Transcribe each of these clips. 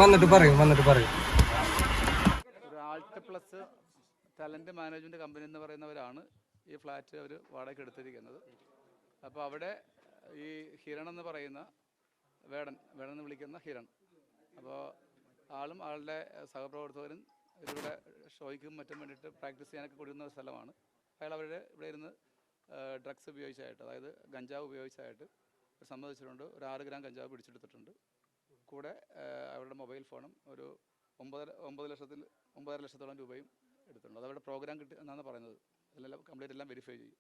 വന്നിട്ട് പറയും Alt plus talent management company എന്ന് പറയുന്നവരാണ് ഈ ഫ്ലാറ്റ് അവർ വാടകയ്ക്ക് എടുത്തിരിക്കുന്നത്. അപ്പോൾ അവിടെ ഈ ഹിരൺ എന്ന് പറയുന്ന വേടൻ എന്ന് വിളിക്കുന്ന ഹിരൺ, അപ്പോൾ ആളും ആളുടെ സഹപ്രവർത്തകരും ഇവരുടെ ഷോയ്ക്കും മറ്റും വേണ്ടിയിട്ട് പ്രാക്ടീസ് ചെയ്യാനൊക്കെ കൊടുക്കുന്ന ഒരു സ്ഥലമാണ്. അയാൾ അവരുടെ ഇവിടെ ഇരുന്ന് ഡ്രഗ്സ് ഉപയോഗിച്ചായിട്ട്, അതായത് ഗഞ്ചാവ് ഉപയോഗിച്ചായിട്ട് സമ്മതിച്ചിട്ടുണ്ട്. ഒരു 6 ഗ്രാം ഗഞ്ചാവ് പിടിച്ചെടുത്തിട്ടുണ്ട്. കൂടെ അവരുടെ മൊബൈൽ ഫോണും ഒരു 9.5 ലക്ഷത്തോളം രൂപയും എടുത്തിട്ടുണ്ട്. അതവരുടെ പ്രോഗ്രാം കിട്ടി എന്നാണ് പറയുന്നത്. എല്ലാം കംപ്ലീറ്റ് എല്ലാം വെരിഫൈ ചെയ്യും.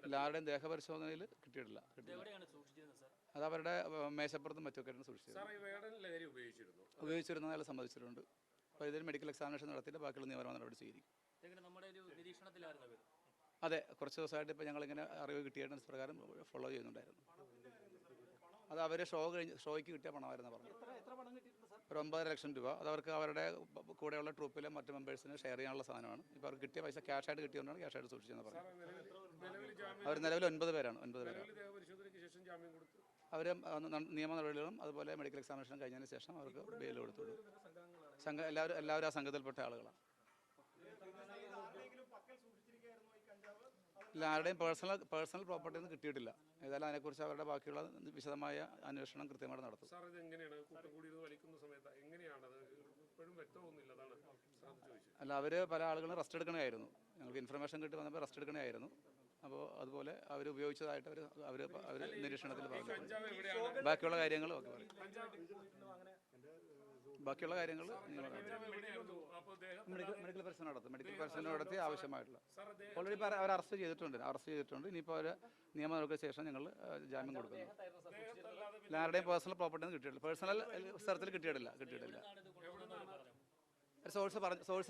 എല്ലാവരുടെയും ദേഹപരിശോധനയിൽ കിട്ടിയിട്ടില്ല. അത് അവരുടെ മേശപ്പുറത്തും മറ്റൊക്കെയാണ് സൂക്ഷിച്ചത്. ഉപയോഗിച്ചിരുന്ന അയാൾ സമ്മതിച്ചിട്ടുണ്ട്. അപ്പോൾ ഇതിന് മെഡിക്കൽ എക്സാമിനേഷൻ നടത്തിയിട്ട് ബാക്കിയുള്ള നിയമപരമായ നടപടി സ്വീകരിക്കും. അതെ, കുറച്ച് ദിവസമായിട്ട് ഇപ്പോൾ ഞങ്ങളിങ്ങനെ അറിവ് കിട്ടിയതിന് പ്രകാരം ഫോളോ ചെയ്യുന്നുണ്ടായിരുന്നു. അത് അവർ ഷോയ്ക്ക് കിട്ടിയ പണമായിരുന്നു പറഞ്ഞത്. ഒരു 9.5 ലക്ഷം രൂപ. അത് അവർക്ക് അവരുടെ കൂടെയുള്ള ട്രൂപ്പിലെ മറ്റ് മെമ്പേഴ്സിന് ഷെയർ ചെയ്യാനുള്ള സാധനമാണ്. ഇപ്പോൾ അവർക്ക് കിട്ടിയ പൈസ ക്യാഷായിട്ട് കിട്ടിയതുകൊണ്ടാണ് ക്യാഷായിട്ട് സൂക്ഷിച്ചതെന്ന് പറഞ്ഞത്. അവർ നിലവിൽ 9 പേരാണ്. അവർ നിയമ നടപടികളും അതുപോലെ മെഡിക്കൽ എക്സാമിനേഷൻ കഴിഞ്ഞതിന് ശേഷം അവർക്ക് ബെയിൽ കൊടുത്തുള്ളൂ. എല്ലാവരും ആ സംഘത്തിൽപ്പെട്ട ആളുകളാണ്. ആരുടെയും പേഴ്സണൽ പ്രോപ്പർട്ടി ഒന്നും കിട്ടിയിട്ടില്ല. ഏതായാലും അതിനെക്കുറിച്ച് അവരുടെ ബാക്കിയുള്ള വിശദമായ അന്വേഷണം കൃത്യമായിട്ട് നടത്തും. അല്ല, അവർ പല ആളുകളും റെസ്റ്റ് എടുക്കണമായിരുന്നു. ഞങ്ങൾക്ക് ഇൻഫർമേഷൻ കിട്ടി വന്നപ്പോൾ റെസ്റ്റ് എടുക്കണമായിരുന്നു. അപ്പോൾ അതുപോലെ അവർ ഉപയോഗിച്ചതായിട്ട് അവർ നിരീക്ഷണത്തിൽ പറഞ്ഞു. ബാക്കിയുള്ള കാര്യങ്ങൾ മെഡിക്കൽ പരിശോധന നടത്തി ആവശ്യമായിട്ടുള്ള ഓൾറെഡി അവർ അറസ്റ്റ് ചെയ്തിട്ടുണ്ട്. ഇനിയിപ്പോൾ അവർ നിയമ നടപടിക്ക് ശേഷം ഞങ്ങൾ ജാമ്യം കൊടുക്കുന്നു. ആരുടെയും പേഴ്സണൽ പ്രോപ്പർട്ടി ഒന്നും കിട്ടിയിട്ടില്ല. പേഴ്സണൽ സ്ഥലത്തിൽ കിട്ടിയിട്ടില്ല. സോഴ്സ്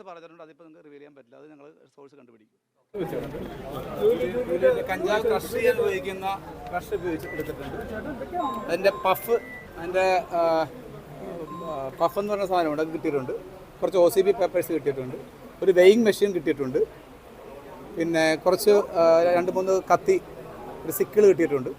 പറഞ്ഞിട്ടുണ്ട്. അതിപ്പോൾ നിങ്ങൾക്ക് റിവീൽ ചെയ്യാൻ പറ്റില്ല. അത് ഞങ്ങൾ സോഴ്സ് കണ്ടുപിടിക്കും. കഞ്ചാവ് ക്രഷ് ചെയ്യാൻ ഉപയോഗിക്കുന്ന ക്രഷ് എടുത്തിട്ടുണ്ട്. അതിൻ്റെ പഫ് എന്ന് പറഞ്ഞ സാധനമുണ്ട്. അത് കിട്ടിയിട്ടുണ്ട്. കുറച്ച് OCP പേപ്പേഴ്സ് കിട്ടിയിട്ടുണ്ട്. ഒരു വെയിങ് മെഷീൻ കിട്ടിയിട്ടുണ്ട്. പിന്നെ കുറച്ച് 2-3 കത്തി, ഒരു സിക്കിൾ കിട്ടിയിട്ടുണ്ട്.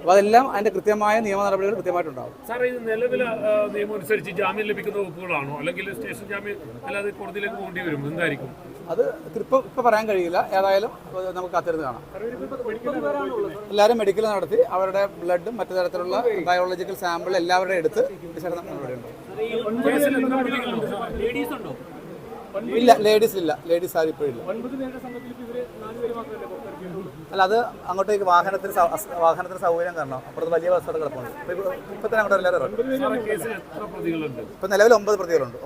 അപ്പോൾ അതെല്ലാം അതിൻ്റെ കൃത്യമായ നിയമ നടപടികൾ കൃത്യമായിട്ടുണ്ടാകും. സാർ, ഇത് നിലവിലെ നിയമം അനുസരിച്ച് ജാമ്യം ലഭിക്കുന്ന വകുപ്പുകളാണോ, അല്ലെങ്കിൽ സ്റ്റേഷൻ ജാമ്യം അല്ലാതെ കോടതിയിലേക്ക് പോകേണ്ടി വരും? എന്തായിരിക്കും അത്? ഇപ്പോൾ പറയാൻ കഴിയില്ല. ഏതായാലും നമുക്ക് കാത്തിരുന്ന് കാണാം. എല്ലാവരും മെഡിക്കൽ നടത്തി അവരുടെ ബ്ലഡും മറ്റു തരത്തിലുള്ള ബയോളജിക്കൽ സാമ്പിൾ എല്ലാവരുടെയും എടുത്ത് നടപടിയുണ്ട്. ഇല്ല, ലേഡീസ് ആരും ഇപ്പോഴില്ല. അല്ല, അത് അങ്ങോട്ടേക്ക് വാഹനത്തിന് സൗകര്യം കാരണം അപ്പുറത്ത് വലിയ ബസ്സോടെ കിടപ്പുണ്ട്. ഇപ്പൊ തന്നെ അങ്ങോട്ട് എല്ലാവരും ഇപ്പൊ നിലവിൽ 9 പ്രതികളുണ്ട്.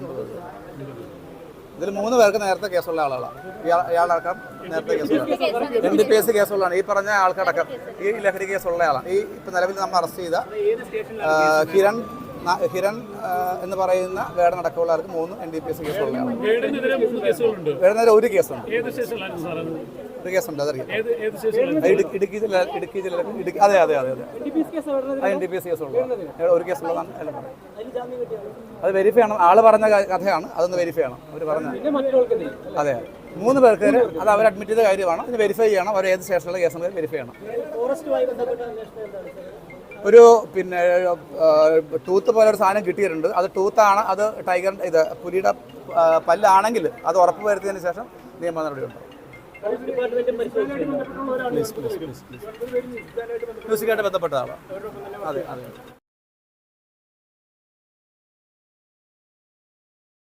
ഇതിൽ 3 പേർക്ക് നേരത്തെ കേസുള്ള ആളുകളാണ്. ഇയാളടക്കം നേരത്തെ കേസുള്ള NDPS കേസുള്ളതാണ്. ഈ പറഞ്ഞ ആൾക്കടക്കം ഈ ലഹരി കേസുള്ള ആളാണ്. ഈ ഇപ്പൊ നിലവിൽ നമ്മൾ അറസ്റ്റ് ചെയ്ത ഹിരൺ എന്ന് പറയുന്ന വേടനടക്കമുള്ളവർക്ക് 3 NDPS കേസുള്ളതാണ്. വേടനെതിരെ ഒരു കേസുണ്ട്. അതറിയാം. ഇടുക്കി ജില്ല. അതെ NDPS കേസുള്ളതാണ്. ഒരു കേസുള്ളതാണ്. അത് വെരിഫൈ ചെയ്യണം. ആള് പറഞ്ഞ കഥയാണ്. അതൊന്ന് വെരിഫൈ ചെയ്യണം. അവർ പറഞ്ഞ അതെ 3 പേർക്ക് അത് അവർ അഡ്മിറ്റ് ചെയ്ത കാര്യമാണ്. ഇത് വെരിഫൈ ചെയ്യണം. അവർ ഏത് സ്റ്റേഷനിലെ കേസ് വെരിഫൈ ചെയ്യണം. ഒരു ടൂത്ത് പോലെ ഒരു സാധനം കിട്ടിയിട്ടുണ്ട്. അത് ടൂത്താണ്. അത് പുലിയുടെ പല്ലാണെങ്കിൽ അത് ഉറപ്പ് വരുത്തിയതിന് ശേഷം നിയമ നടപടി ഉണ്ടാവും. മ്യൂസിക്കായിട്ട് ബന്ധപ്പെട്ട ആളാണ്. അതെ.